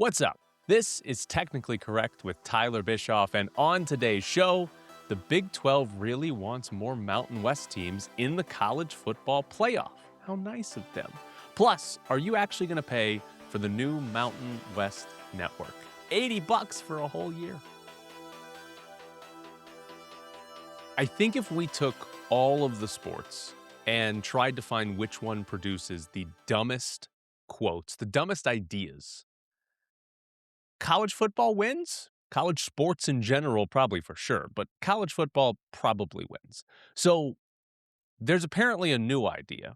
What's up? This is Technically Correct with Tyler Bischoff, and on today's show, the Big 12 really wants more Mountain West teams in the college football playoff. How nice of them. Plus, are you actually going to pay for the new Mountain West network? $80 for a whole year. I think if we took all of the sports and tried to find which one produces the dumbest quotes, the dumbest ideas, college football wins. College sports in general, probably for sure, but college football probably wins. So there's apparently a new idea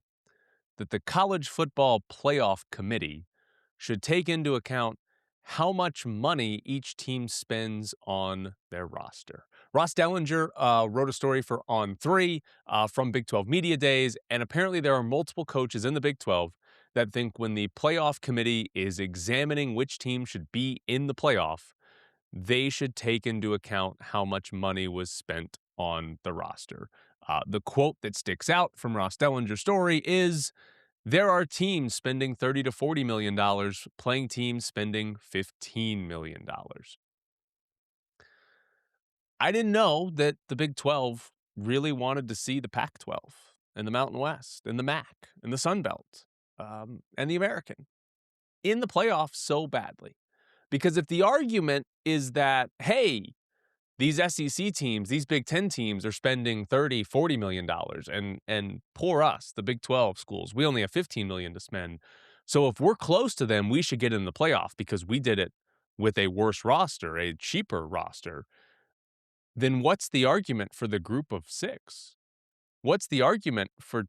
that the College Football Playoff Committee should take into account how much money each team spends on their roster. Ross Dellinger wrote a story for On3 from Big 12 Media Days, and apparently there are multiple coaches in the Big 12 that think when the playoff committee is examining which team should be in the playoff, they should take into account how much money was spent on the roster. The quote that sticks out from Ross Dellinger's story is, there are teams spending $30 to $40 million, playing teams spending $15 million. I didn't know that the Big 12 really wanted to see the Pac-12 and the Mountain West and the MAC and the Sun Belt and the American in the playoffs so badly. Because if the argument is that, hey, these SEC teams, these Big Ten teams are spending $30, $40 million, and poor us, the Big 12 schools, we only have $15 million to spend. So if we're close to them, we should get in the playoff because we did it with a worse roster, a cheaper roster. Then what's the argument for the group of six? What's the argument for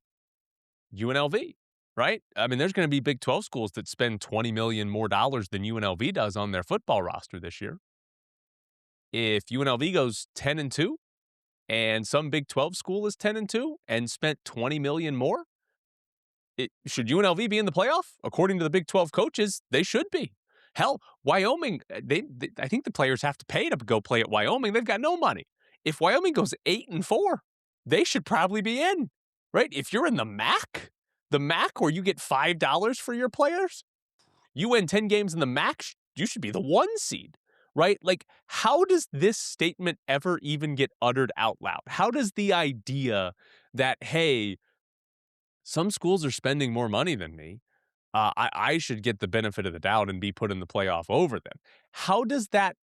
UNLV, right? I mean, there's going to be Big 12 schools that spend $20 million more dollars than UNLV does on their football roster this year. If UNLV goes 10-2 and some Big 12 school is 10-2 and spent $20 million more, should UNLV be in the playoff? According to the Big 12 coaches, they should be. Hell, Wyoming, I think the players have to pay to go play at Wyoming. They've got no money. If Wyoming goes 8-4, they should probably be in, right? If you're in the MAC where you get $5 for your players, you win 10 games in the MAC, you should be the 1 seed. Right? Like, how does this statement ever even get uttered out loud? How does the idea that, hey, some schools are spending more money than me, I should get the benefit of the doubt and be put in the playoff over them? How does that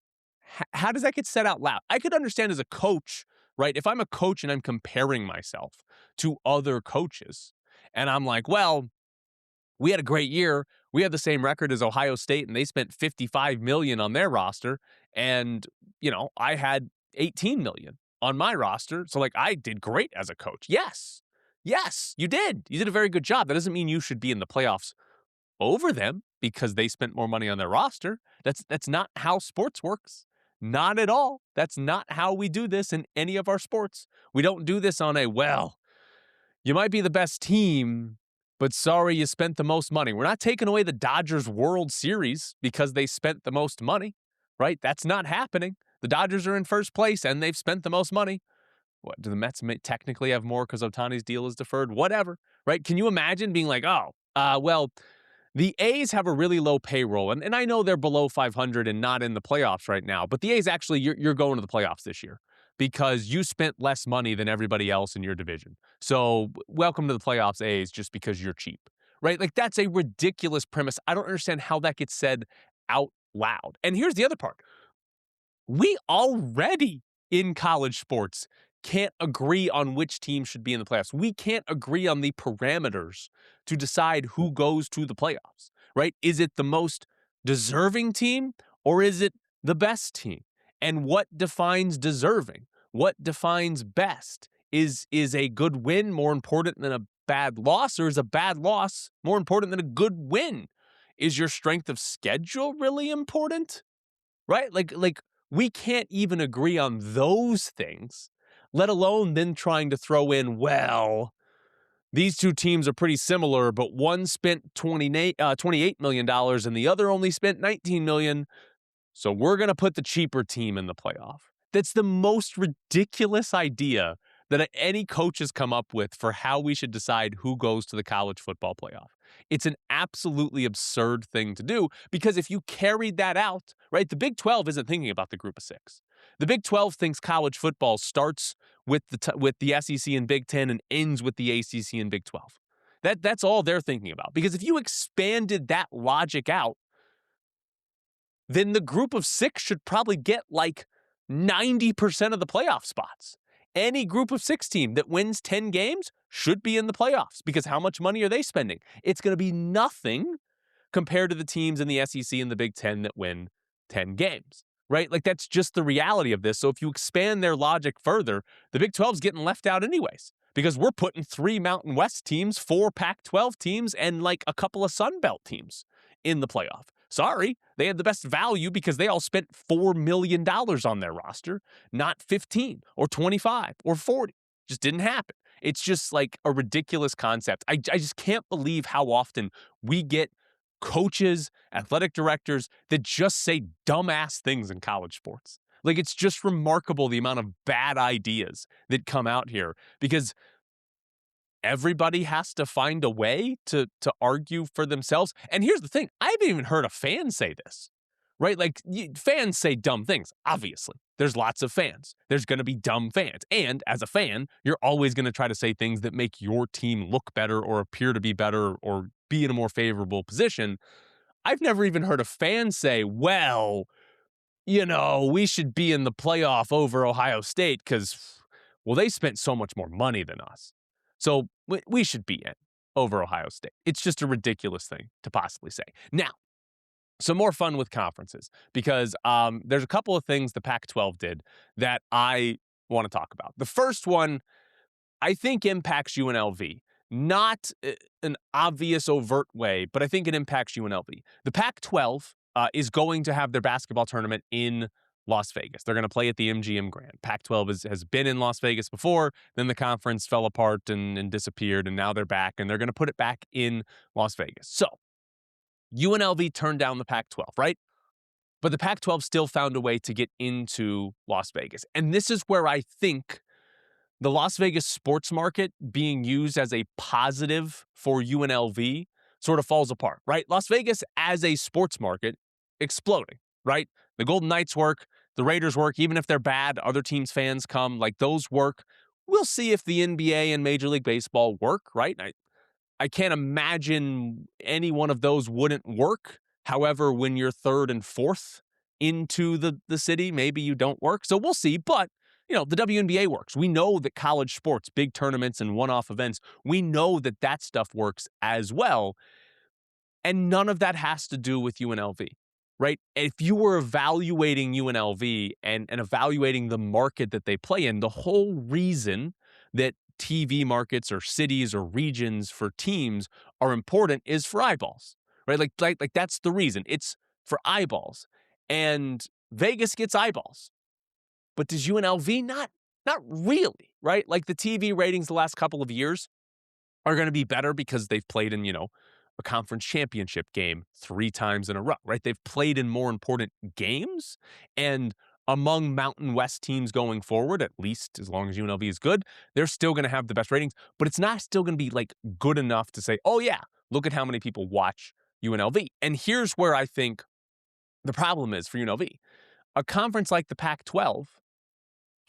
get said out loud? I could understand as a coach, right? If I'm a coach and I'm comparing myself to other coaches, and I'm like, well, we had a great year. We had the same record as Ohio State, and they spent $55 million on their roster. And, I had $18 million on my roster. So, I did great as a coach. Yes, you did. You did a very good job. That doesn't mean you should be in the playoffs over them because they spent more money on their roster. That's not how sports works. Not at all. That's not how we do this in any of our sports. We don't do this on you might be the best team, but sorry, you spent the most money. We're not taking away the Dodgers World Series because they spent the most money, right? That's not happening. The Dodgers are in first place and they've spent the most money. What, do the Mets technically have more because Ohtani's deal is deferred? Whatever, right? Can you imagine being like, well, the A's have a really low payroll, and I know they're below 500 and not in the playoffs right now, but the A's actually, you're going to the playoffs this year because you spent less money than everybody else in your division. So welcome to the playoffs, A's, just because you're cheap, right? Like, that's a ridiculous premise. I don't understand how that gets said out loud. And here's the other part. We already, in college sports, can't agree on which team should be in the playoffs. We can't agree on the parameters to decide who goes to the playoffs, right? Is it the most deserving team or is it the best team? And what defines deserving? What defines best? Is a good win more important than a bad loss, or is a bad loss more important than a good win? Is your strength of schedule really important? Right? Like we can't even agree on those things, let alone then trying to throw in, well, these two teams are pretty similar, but one spent $28 million and the other only spent $19 million. So we're going to put the cheaper team in the playoff. That's the most ridiculous idea that any coach has come up with for how we should decide who goes to the college football playoff. It's an absolutely absurd thing to do because if you carried that out, right, the Big 12 isn't thinking about the group of six. The Big 12 thinks college football starts with the SEC and Big 10 and ends with the ACC and Big 12. That's all they're thinking about. Because if you expanded that logic out, then the group of six should probably get like 90% of the playoff spots. Any group of six team that wins 10 games should be in the playoffs because how much money are they spending? It's going to be nothing compared to the teams in the SEC and the Big 10 that win 10 games, right? Like that's just the reality of this. So if you expand their logic further, the Big 12's getting left out anyways because we're putting 3 Mountain West teams, 4 Pac-12 teams, and like a couple of Sun Belt teams in the playoff. Sorry, they had the best value because they all spent $4 million on their roster, not 15 or 25 or 40. Just didn't happen. It's just like a ridiculous concept. I just can't believe how often we get coaches, athletic directors that just say dumbass things in college sports. Like it's just remarkable the amount of bad ideas that come out here because everybody has to find a way to argue for themselves. And here's the thing, I haven't even heard a fan say this, right? Like fans say dumb things, obviously. There's lots of fans. There's going to be dumb fans. And as a fan, you're always going to try to say things that make your team look better or appear to be better or be in a more favorable position. I've never even heard a fan say, well, we should be in the playoff over Ohio State because, well, they spent so much more money than us. So we should be in over Ohio State. It's just a ridiculous thing to possibly say. Now, some more fun with conferences because there's a couple of things the Pac-12 did that I want to talk about. The first one, I think impacts UNLV. Not an obvious overt way, but I think it impacts UNLV. The Pac-12 is going to have their basketball tournament in Las Vegas. They're going to play at the MGM Grand. Pac-12 has been in Las Vegas before, then the conference fell apart and disappeared, and now they're back, and they're going to put it back in Las Vegas. So, UNLV turned down the Pac-12, right? But the Pac-12 still found a way to get into Las Vegas. And this is where I think the Las Vegas sports market being used as a positive for UNLV sort of falls apart, right? Las Vegas as a sports market exploding, right? The Golden Knights work, the Raiders work, even if they're bad, other teams' fans come, like those work. We'll see if the NBA and Major League Baseball work, right? I can't imagine any one of those wouldn't work. However, when you're third and fourth into the city, maybe you don't work. So we'll see. But, the WNBA works. We know that college sports, big tournaments and one-off events, we know that stuff works as well. And none of that has to do with UNLV, right? If you were evaluating UNLV and evaluating the market that they play in, the whole reason that TV markets or cities or regions for teams are important is for eyeballs, right? Like that's the reason. It's for eyeballs. And Vegas gets eyeballs. But does UNLV? Not really, right? Like the TV ratings the last couple of years are going to be better because they've played in, a conference championship game 3 times in a row, right? They've played in more important games. And among Mountain West teams going forward, at least as long as UNLV is good, they're still going to have the best ratings, but it's not still going to be like good enough to say, oh yeah, look at how many people watch UNLV. And here's where I think the problem is for UNLV. A conference like the Pac-12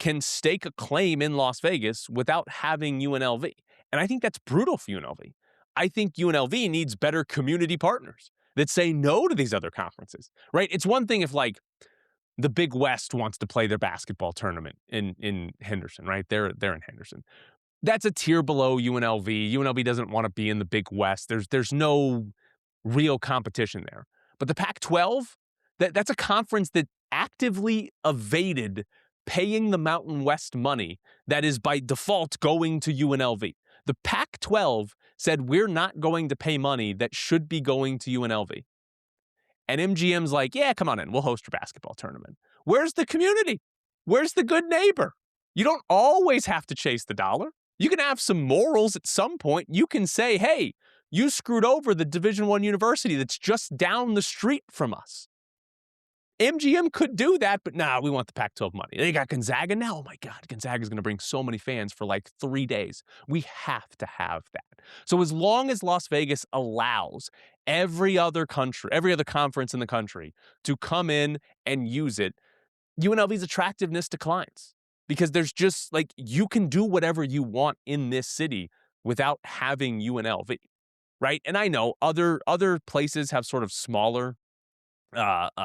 can stake a claim in Las Vegas without having UNLV. And I think that's brutal for UNLV. I think UNLV needs better community partners that say no to these other conferences, right? It's one thing if like the Big West wants to play their basketball tournament in Henderson, right? They're in Henderson. That's a tier below UNLV. UNLV doesn't want to be in the Big West. There's no real competition there. But the Pac-12, that's a conference that actively evaded paying the Mountain West money that is by default going to UNLV. The Pac-12 said we're not going to pay money that should be going to UNLV. And MGM's like, yeah, come on in. We'll host your basketball tournament. Where's the community? Where's the good neighbor? You don't always have to chase the dollar. You can have some morals at some point. You can say, hey, you screwed over the Division I university that's just down the street from us. MGM could do that, but nah, we want the Pac-12 money. They got Gonzaga now. Oh my God, Gonzaga's going to bring so many fans for like 3 days. We have to have that. So as long as Las Vegas allows every other country, every other conference in the country to come in and use it, UNLV's attractiveness declines because there's just like you can do whatever you want in this city without having UNLV, right? And I know other places have sort of smaller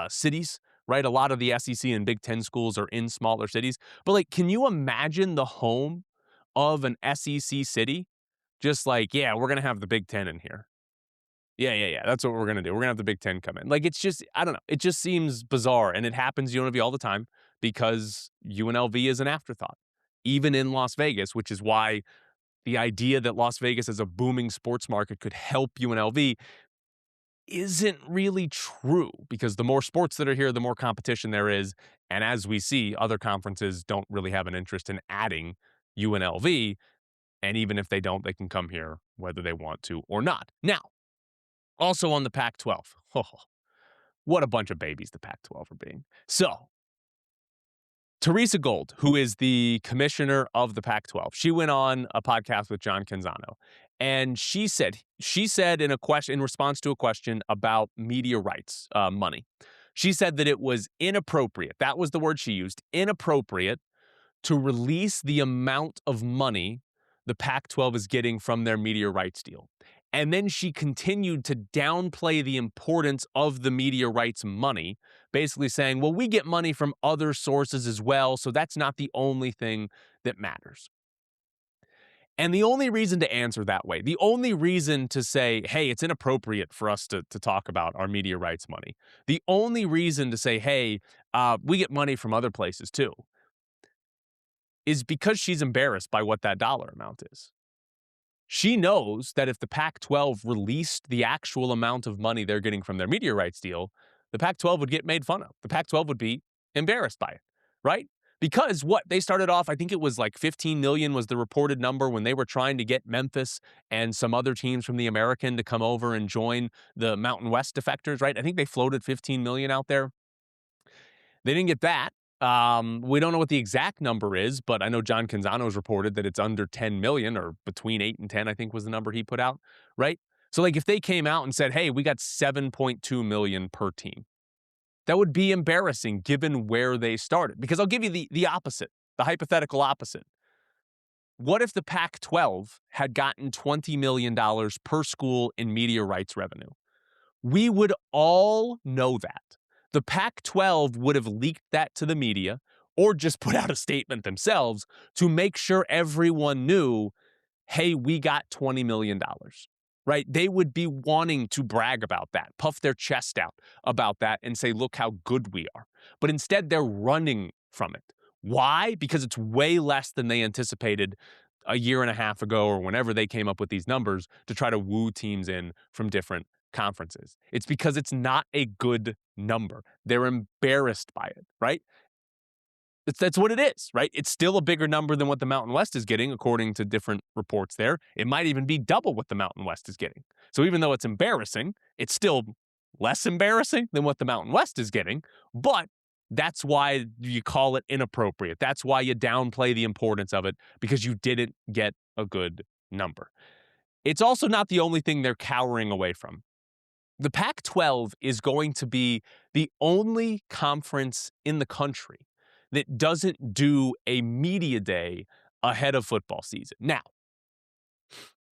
cities, right? A lot of the SEC and Big Ten schools are in smaller cities. But like, can you imagine the home of an SEC city? Just like, yeah, we're gonna have the Big Ten in here. Yeah. That's what we're gonna do. We're gonna have the Big Ten come in. Like, it's just, I don't know. It just seems bizarre, and it happens UNLV all the time because UNLV is an afterthought, even in Las Vegas, which is why the idea that Las Vegas as a booming sports market could help UNLV isn't really true because the more sports that are here, the more competition there is. And as we see, other conferences don't really have an interest in adding UNLV. And even if they don't, they can come here whether they want to or not. Now, also on the Pac 12, oh, what a bunch of babies the Pac 12 are being. So, Teresa Gold, who is the commissioner of the Pac 12, she went on a podcast with John Canzano. And she said in a question, in response to a question about media rights money, she said that it was inappropriate. That was the word she used, inappropriate, to release the amount of money the Pac-12 is getting from their media rights deal. And then she continued to downplay the importance of the media rights money, basically saying, well, we get money from other sources as well, so that's not the only thing that matters. And the only reason to answer that way, the only reason to say, hey, it's inappropriate for us to talk about our media rights money, the only reason to say, hey, we get money from other places too, is because she's embarrassed by what that dollar amount is. She knows that if the Pac-12 released the actual amount of money they're getting from their media rights deal, the Pac-12 would get made fun of. The Pac-12 would be embarrassed by it, right? Because what they started off, I think it was like 15 million was the reported number when they were trying to get Memphis and some other teams from the American to come over and join the Mountain West defectors, right? I think they floated 15 million out there. They didn't get that. We don't know what the exact number is, but I know John Canzano's reported that it's under 10 million or between 8 and 10, I think was the number he put out, right? So like if they came out and said, hey, we got 7.2 million per team, that would be embarrassing given where they started. Because I'll give you the opposite, the hypothetical opposite. What if the Pac-12 had gotten $20 million per school in media rights revenue? We would all know that. The Pac-12 would have leaked that to the media or just put out a statement themselves to make sure everyone knew, hey, we got $20 million, right? They would be wanting to brag about that, puff their chest out about that and say, look how good we are. But instead, they're running from it. Why? Because it's way less than they anticipated a year and a half ago or whenever they came up with these numbers to try to woo teams in from different conferences. It's because it's not a good number. They're embarrassed by it, right? That's what it is, right? It's still a bigger number than what the Mountain West is getting, according to different reports there. It might even be double what the Mountain West is getting. So even though it's embarrassing, it's still less embarrassing than what the Mountain West is getting, but that's why you call it inappropriate. That's why you downplay the importance of it, because you didn't get a good number. It's also not the only thing they're cowering away from. The Pac-12 is going to be the only conference in the country that doesn't do a media day ahead of football season. Now,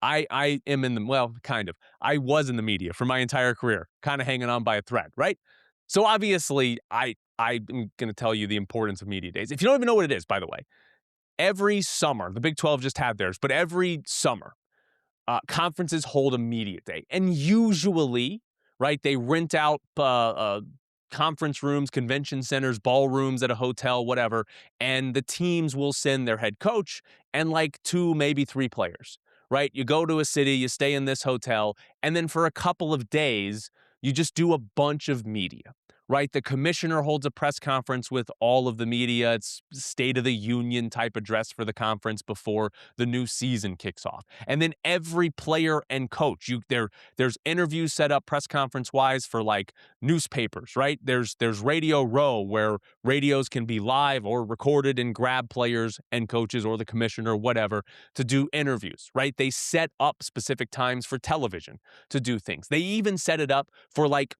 I am in the, well, kind of. I was in the media for my entire career, kind of hanging on by a thread, right? So obviously, I'm going to tell you the importance of media days. If you don't even know what it is, by the way, every summer, the Big 12 just had theirs, but every summer, conferences hold a media day. And usually, right, they rent out conference rooms, convention centers, ballrooms at a hotel, whatever, and the teams will send their head coach and like 2, maybe 3 players, right? You go to a city, you stay in this hotel, and then for a couple of days, you just do a bunch of media, right? The commissioner holds a press conference with all of the media. It's State of the Union type address for the conference before the new season kicks off. And then every player and coach, there's interviews set up press conference wise for like newspapers, right? There's Radio Row where radios can be live or recorded and grab players and coaches or the commissioner, whatever, to do interviews, right? They set up specific times for television to do things. They even set it up for like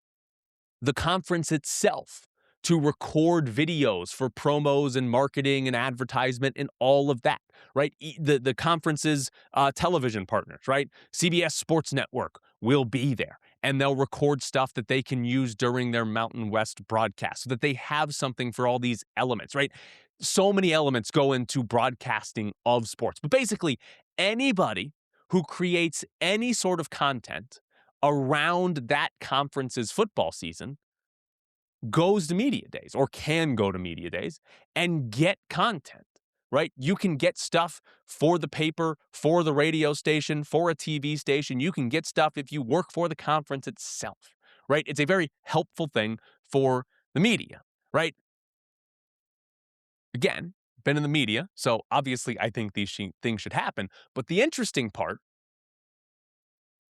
the conference itself to record videos for promos and marketing and advertisement and all of that, right? The conference's television partners, right? CBS Sports Network will be there, and they'll record stuff that they can use during their Mountain West broadcast so that they have something for all these elements, right? So many elements go into broadcasting of sports. But basically, anybody who creates any sort of content around that conference's football season goes to media days or can go to media days and get content, right? You can get stuff for the paper, for the radio station, for a TV station. You can get stuff if you work for the conference itself, right? It's a very helpful thing for the media, right? Again, been in the media, so obviously I think these things should happen. But the interesting part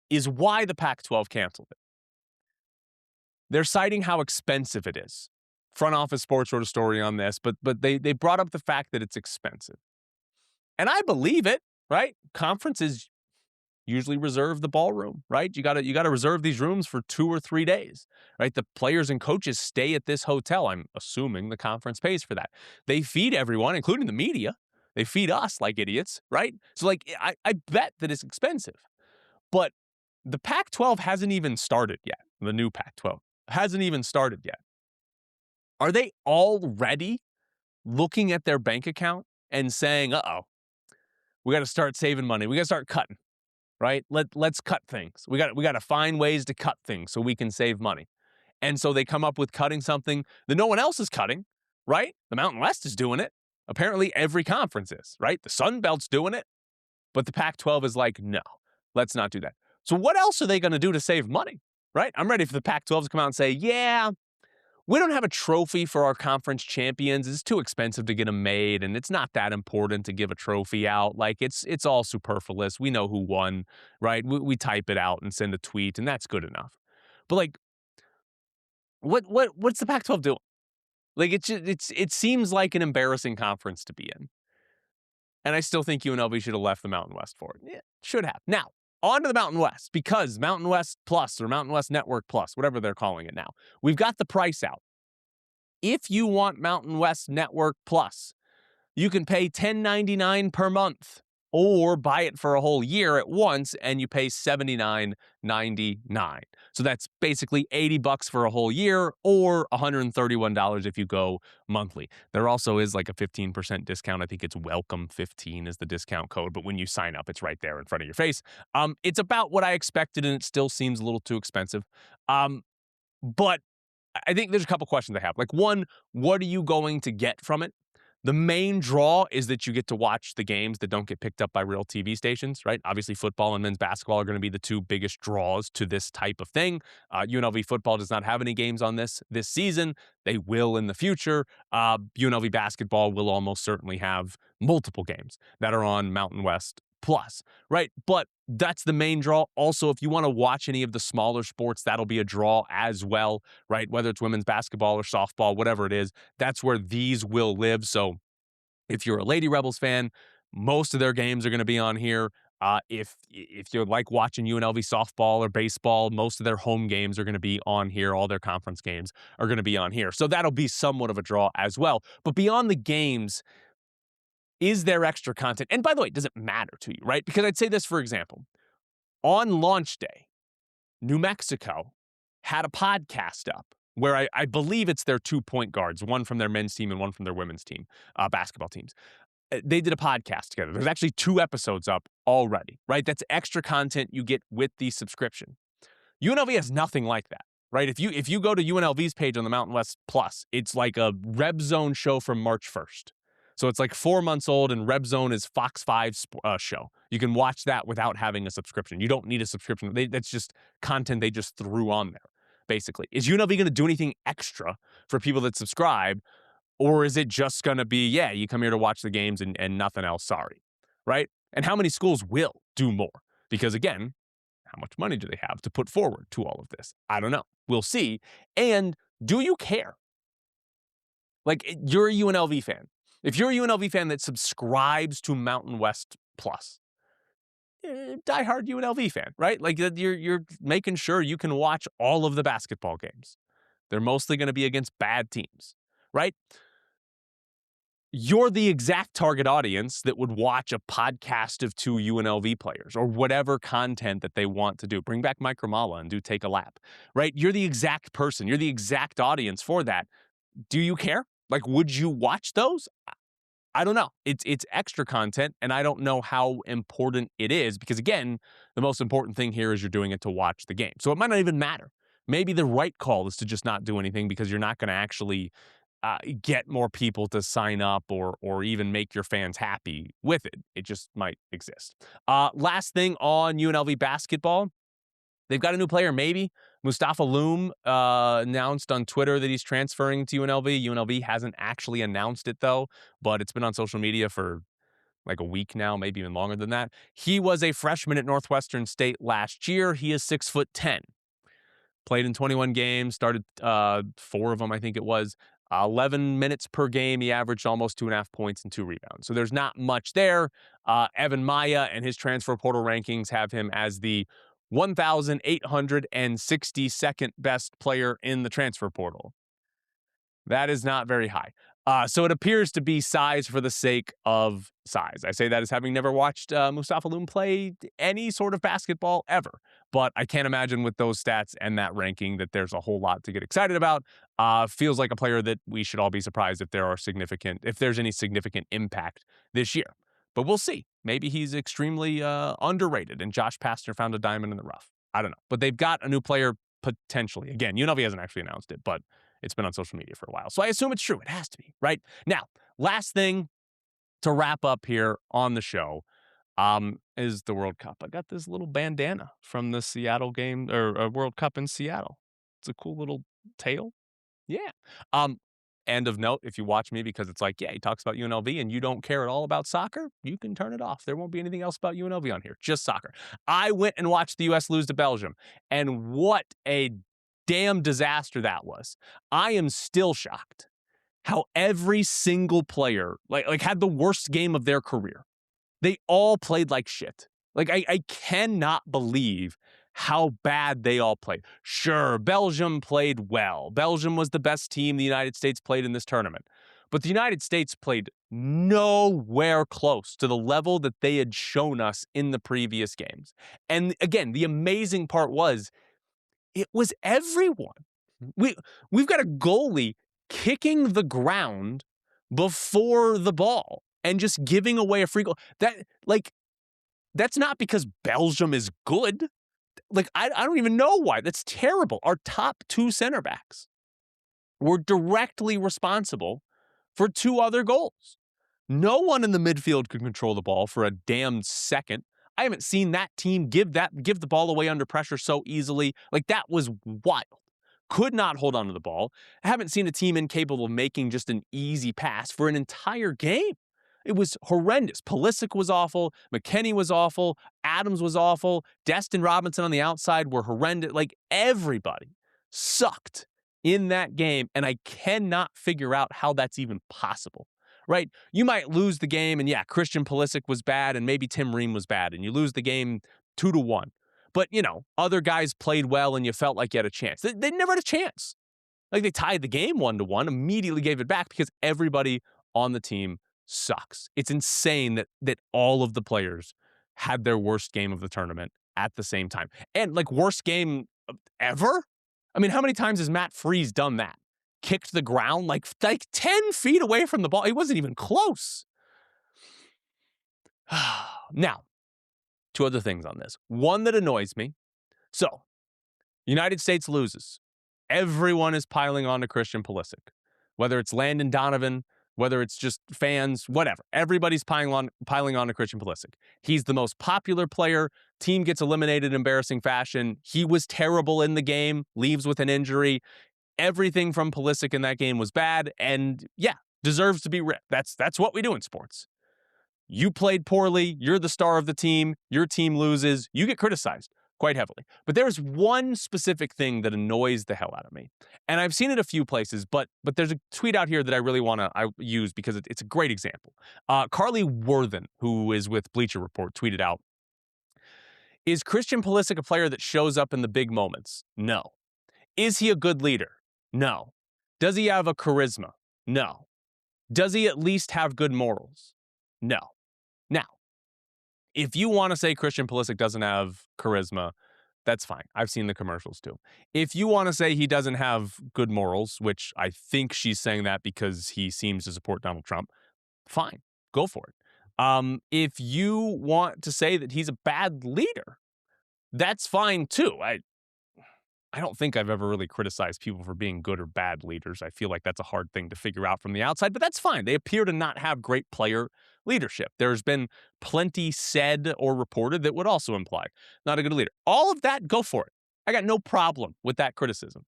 is why the Pac-12 canceled it. They're citing how expensive it is. Front Office Sports wrote a story on this, but they brought up the fact that it's expensive. And I believe it, right? Conferences usually reserve the ballroom, right? You gotta reserve these rooms for 2 or 3 days, right? The players and coaches stay at this hotel. I'm assuming the conference pays for that. They feed everyone, including the media. They feed us like idiots, right? So like I bet that it's expensive. But the Pac-12 hasn't even started yet. The new Pac-12 hasn't even started yet. Are they already looking at their bank account and saying, uh-oh, we got to start saving money. We got to start cutting, right? Let's cut things. We got to find ways to cut things so we can save money. And so they come up with cutting something that no one else is cutting, right? The Mountain West is doing it. Apparently every conference is, right? The Sun Belt's doing it. But the Pac-12 is like, no, let's not do that. So what else are they going to do to save money, right? I'm ready for the Pac-12 to come out and say, yeah, we don't have a trophy for our conference champions. It's too expensive to get them made, and it's not that important to give a trophy out. Like, it's all superfluous. We know who won, right? We type it out and send a tweet, and that's good enough. But, like, what's the Pac-12 doing? Like, it seems like an embarrassing conference to be in. And I still think UNLV should have left the Mountain West for it. Yeah, should have. Now, on to the Mountain West, because Mountain West Plus or Mountain West Network Plus, whatever they're calling it now, we've got the price out. If you want Mountain West Network Plus, you can pay $10.99 per month or buy it for a whole year at once and you pay $79.99. So that's basically $80 for a whole year or $131 if you go monthly. There also is like a 15% discount. I think it's welcome15 is the discount code, but when you sign up, it's right there in front of your face. It's about what I expected and it still seems a little too expensive. But I think there's a couple questions I have. Like, one, what are you going to get from it? The main draw is that you get to watch the games that don't get picked up by real TV stations, right? Obviously, football and men's basketball are going to be the two biggest draws to this type of thing. UNLV football does not have any games on this season. They will in the future. UNLV basketball will almost certainly have multiple games that are on Mountain West Plus, right? But that's the main draw. Also, if you want to watch any of the smaller sports, that'll be a draw as well, right? Whether it's women's basketball or softball, whatever it is, that's where these will live. So if you're a Lady Rebels fan, most of their games are going to be on here. If you like watching UNLV softball or baseball, most of their home games are going to be on here. All their conference games are going to be on here. So that'll be somewhat of a draw as well. But beyond the games, is there extra content? And by the way, does it matter to you, right? Because I'd say this, for example, on launch day, New Mexico had a podcast up where I believe it's their 2 point guards, one from their men's team and one from their women's team, basketball teams. They did a podcast together. There's actually 2 episodes up already, right? That's extra content you get with the subscription. UNLV has nothing like that, right? If you go to UNLV's page on the Mountain West Plus, it's like a Reb Zone show from March 1st. So it's like 4 months old, and Reb Zone is Fox 5's show. You can watch that without having a subscription. You don't need a subscription. That's just content they just threw on there. basically. Is UNLV going to do anything extra for people that subscribe? Or is it just going to be, yeah, you come here to watch the games and nothing else, sorry, right? And how many schools will do more? Because again, how much money do they have to put forward to all of this? I don't know. We'll see. And do you care? Like, you're a UNLV fan. If you're a UNLV fan that subscribes to Mountain West Plus, diehard UNLV fan, right? Like, you're making sure you can watch all of the basketball games. They're mostly going to be against bad teams, right? You're the exact target audience that would watch a podcast of two UNLV players or whatever content that they want to do. Bring back Mike Ramala and do Take a Lap, right? You're the exact person. You're the exact audience for that. Do you care? Like, would you watch those? I don't know. It's extra content, and I don't know how important it is because, again, the most important thing here is you're doing it to watch the game. So it might not even matter. Maybe the right call is to just not do anything because you're not going to actually get more people to sign up or even make your fans happy with it. It just might exist. Last thing on UNLV basketball. They've got a new player, maybe. Mustafa Loom announced on Twitter that he's transferring to UNLV. UNLV hasn't actually announced it, though, but it's been on social media for like a week now, maybe even longer than that. He was a freshman at Northwestern State last year. He is 6'10". Played in 21 games, started 4 of them, I think it was. 11 minutes per game. He averaged almost 2.5 points and 2 rebounds. So there's not much there. Evan Maya and his transfer portal rankings have him as the 1,862nd best player in the transfer portal. That is not very high. So it appears to be size for the sake of size. I say that as having never watched Mustafa Loom play any sort of basketball ever. But I can't imagine with those stats and that ranking that there's a whole lot to get excited about. Feels like a player that we should all be surprised if there's any significant impact this year. But we'll see. Maybe he's extremely underrated and Josh Pastner found a diamond in the rough. I don't know. But they've got a new player potentially. Again, UNLV hasn't actually announced it, but it's been on social media for a while. So I assume it's true. It has to be, right? Now, last thing to wrap up here on the show is the World Cup. I got this little bandana from the Seattle game or World Cup in Seattle. It's a cool little tail. Yeah. End of note, if you watch me because it's like, yeah, he talks about UNLV and you don't care at all about soccer, you can turn it off. There won't be anything else about UNLV on here, just soccer. I went and watched the U.S. lose to Belgium, and what a damn disaster that was. I am still shocked how every single player like had the worst game of their career. They all played like shit. Like, I cannot believe how bad they all played. Sure, Belgium played well. Belgium was the best team the United States played in this tournament. But the United States played nowhere close to the level that they had shown us in the previous games. And again, the amazing part was it was everyone. We've got a goalie kicking the ground before the ball and just giving away a free goal. That's not because Belgium is good. Like, I don't even know why. That's terrible. Our top 2 center backs were directly responsible for 2 other goals. No one in the midfield could control the ball for a damn second. I haven't seen that team give the ball away under pressure so easily. Like, that was wild. Could not hold on to the ball. I haven't seen a team incapable of making just an easy pass for an entire game. It was horrendous. Pulisic was awful. McKennie was awful. Adams was awful. Destin Robinson on the outside were horrendous. Like, everybody sucked in that game, and I cannot figure out how that's even possible. Right? You might lose the game, and yeah, Christian Pulisic was bad, and maybe Tim Ream was bad, and you lose the game 2-1. But, other guys played well, and you felt like you had a chance. They never had a chance. Like, they tied the game 1-1, immediately gave it back because everybody on the team sucks. It's insane that all of the players had their worst game of the tournament at the same time. And, like, worst game ever? I mean, how many times has Matt Freese done that? Kicked the ground like 10 feet away from the ball. He wasn't even close. Now, 2 other things on this. One that annoys me. So, United States loses. Everyone is piling on to Christian Pulisic. Whether it's Landon Donovan, whether it's just fans, whatever. Everybody's piling on to Christian Pulisic. He's the most popular player. Team gets eliminated in embarrassing fashion. He was terrible in the game, leaves with an injury. Everything from Pulisic in that game was bad, and yeah, deserves to be ripped. That's what we do in sports. You played poorly, you're the star of the team, your team loses, you get criticized quite heavily. But there's one specific thing that annoys the hell out of me. And I've seen it a few places, but there's a tweet out here that I really want to use because it's a great example. Carly Worthen, who is with Bleacher Report, tweeted out, "Is Christian Pulisic a player that shows up in the big moments? No. Is he a good leader? No. Does he have a charisma? No. Does he at least have good morals? No." Now, if you want to say Christian Pulisic doesn't have charisma, that's fine. I've seen the commercials too. If you want to say he doesn't have good morals, which I think she's saying that because he seems to support Donald Trump, fine, go for it. If you want to say that he's a bad leader, that's fine too. I don't think I've ever really criticized people for being good or bad leaders. I feel like that's a hard thing to figure out from the outside, but that's fine. They appear to not have great player leadership. There's been plenty said or reported that would also imply not a good leader. All of that, go for it. I got no problem with that criticism.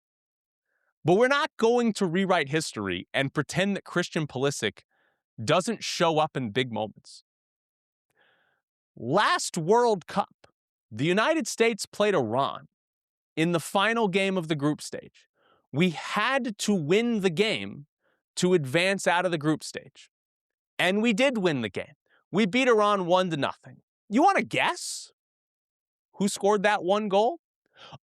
But we're not going to rewrite history and pretend that Christian Pulisic doesn't show up in big moments. Last World Cup, the United States played Iran in the final game of the group stage. We had to win the game to advance out of the group stage. And we did win the game. We beat Iran 1-0. You want to guess who scored that one goal?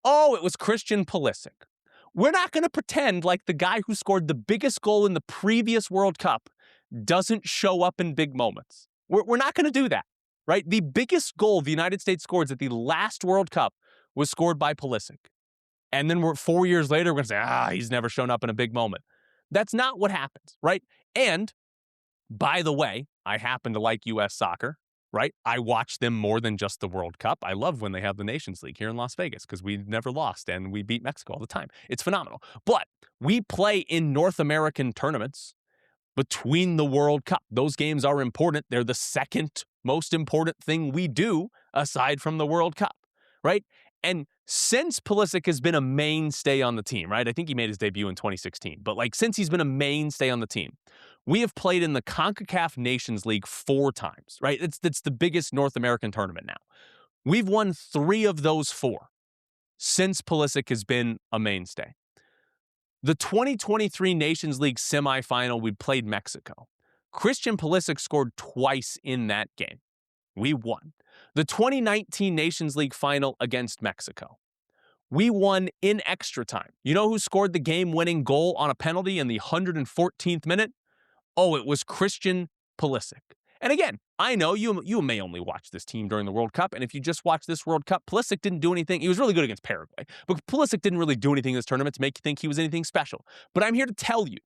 Oh, it was Christian Pulisic. We're not going to pretend like the guy who scored the biggest goal in the previous World Cup doesn't show up in big moments. We're not going to do that, right? The biggest goal the United States scored at the last World Cup was scored by Pulisic. And then 4 years later, we're going to say, he's never shown up in a big moment. That's not what happens, right? And by the way, I happen to like U.S. soccer, right? I watch them more than just the World Cup. I love when they have the Nations League here in Las Vegas because we've never lost and we beat Mexico all the time. It's phenomenal. But we play in North American tournaments between the World Cup. Those games are important. They're the second most important thing we do aside from the World Cup, right? And since Pulisic has been a mainstay on the team, right? I think he made his debut in 2016. But since he's been a mainstay on the team, we have played in the CONCACAF Nations League 4 times, right? It's the biggest North American tournament now. We've won 3 of those 4 since Pulisic has been a mainstay. The 2023 Nations League semifinal, we played Mexico. Christian Pulisic scored twice in that game. We won. The 2019 Nations League final against Mexico. We won in extra time. You know who scored the game-winning goal on a penalty in the 114th minute? Oh, it was Christian Pulisic. And again, I know you may only watch this team during the World Cup, and if you just watch this World Cup, Pulisic didn't do anything. He was really good against Paraguay, but Pulisic didn't really do anything in this tournament to make you think he was anything special. But I'm here to tell you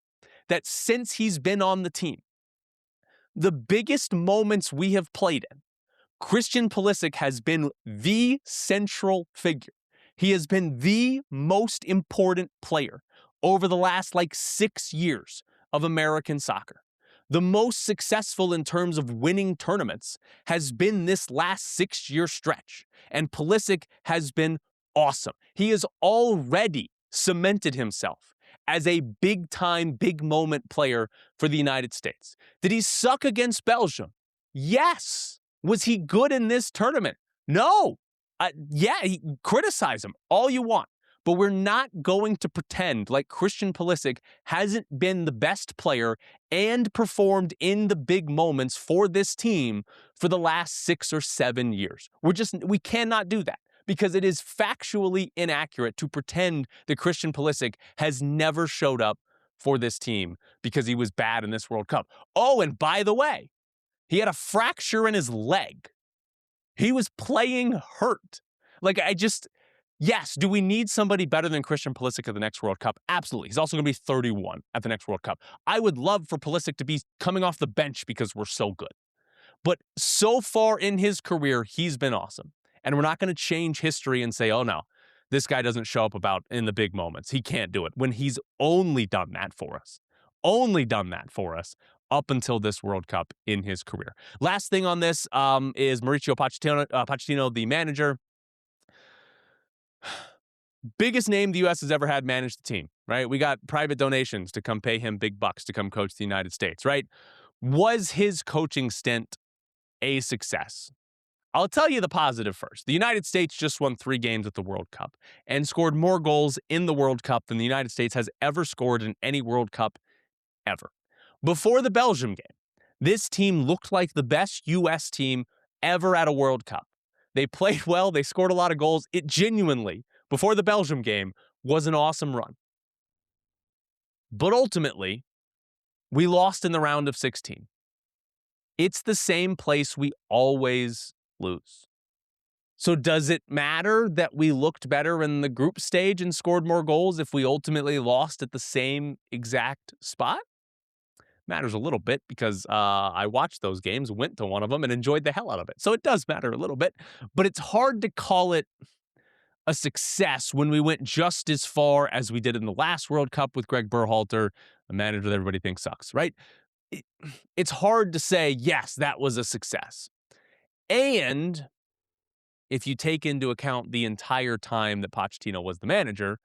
that since he's been on the team, the biggest moments we have played in, Christian Pulisic has been the central figure. He has been the most important player over the last 6 years of American soccer. The most successful in terms of winning tournaments has been this last 6-year stretch. And Pulisic has been awesome. He has already cemented himself as a big-time, big-moment player for the United States. Did he suck against Belgium? Yes. Was he good in this tournament? No. Criticize him all you want. But we're not going to pretend like Christian Pulisic hasn't been the best player and performed in the big moments for this team for the last 6 or 7 years. We cannot do that because it is factually inaccurate to pretend that Christian Pulisic has never showed up for this team because he was bad in this World Cup. Oh, and by the way, he had a fracture in his leg. He was playing hurt. Yes, do we need somebody better than Christian Pulisic at the next World Cup? Absolutely. He's also going to be 31 at the next World Cup. I would love for Pulisic to be coming off the bench because we're so good. But so far in his career, he's been awesome. And we're not going to change history and say, oh no, this guy doesn't show up in the big moments. He can't do it when he's only done that for us. up until this World Cup in his career. Last thing on this is Mauricio Pochettino, the manager. Biggest name the U.S. has ever had manage the team, right? We got private donations to come pay him big bucks to come coach the United States, right? Was his coaching stint a success? I'll tell you the positive first. The United States just won 3 games at the World Cup and scored more goals in the World Cup than the United States has ever scored in any World Cup ever. Before the Belgium game, this team looked like the best U.S. team ever at a World Cup. They played well. They scored a lot of goals. It genuinely, before the Belgium game, was an awesome run. But ultimately, we lost in the round of 16. It's the same place we always lose. So does it matter that we looked better in the group stage and scored more goals if we ultimately lost at the same exact spot? Matters a little bit because I watched those games, went to one of them, and enjoyed the hell out of it. So it does matter a little bit, but it's hard to call it a success when we went just as far as we did in the last World Cup with Greg Berhalter, a manager that everybody thinks sucks, right? It's hard to say, yes, that was a success. And if you take into account the entire time that Pochettino was the manager,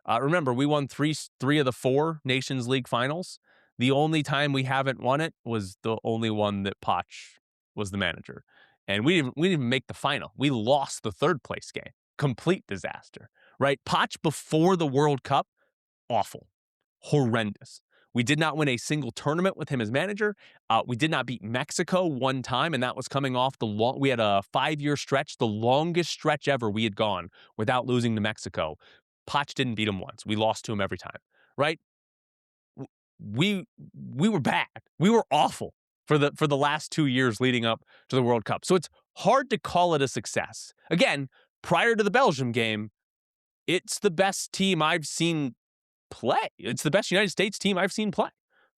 remember, we won three of the 4 Nations League finals. The only time we haven't won it was the only one that Poch was the manager. And we didn't even make the final. We lost the 3rd place game. Complete disaster, right? Poch before the World Cup, awful, horrendous. We did not win a single tournament with him as manager. We did not beat Mexico one time, and that was coming off we had a 5-year stretch, the longest stretch ever we had gone without losing to Mexico. Poch didn't beat him once. We lost to him every time, right? We were bad. We were awful for the last 2 years leading up to the World Cup. So it's hard to call it a success. Again, prior to the Belgium game, it's the best team I've seen play. It's the best United States team I've seen play,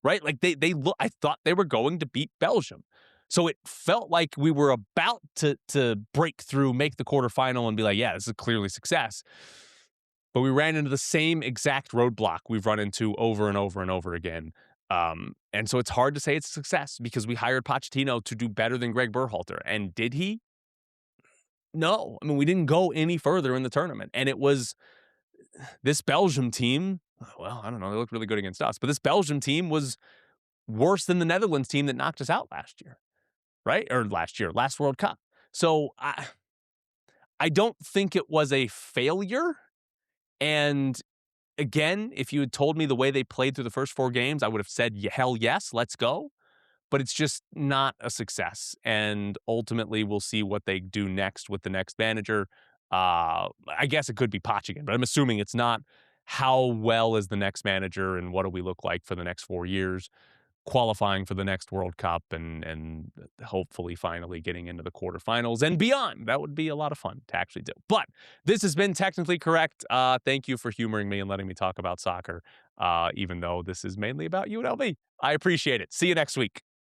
right? Like they look, I thought they were going to beat Belgium. So it felt like we were about to break through, make the quarterfinal and be like, yeah, this is clearly success. But we ran into the same exact roadblock we've run into over and over and over again. And so it's hard to say it's a success because we hired Pochettino to do better than Greg Berhalter. And did he? No. I mean, we didn't go any further in the tournament. And it was this Belgium team. Well, I don't know. They looked really good against us. But this Belgium team was worse than the Netherlands team that knocked us out last year, right? Or last World Cup. So I don't think it was a failure. And again, if you had told me the way they played through the first 4 games, I would have said, hell yes, let's go. But it's just not a success. And ultimately, we'll see what they do next with the next manager. I guess it could be Poch again, but I'm assuming it's not. How well is the next manager and what do we look like for the next 4 years? Qualifying for the next World Cup and hopefully finally getting into the quarterfinals and beyond. That would be a lot of fun to actually do. But this has been Technically Correct. Thank you for humoring me and letting me talk about soccer, even though this is mainly about UNLV. I appreciate it. See you next week.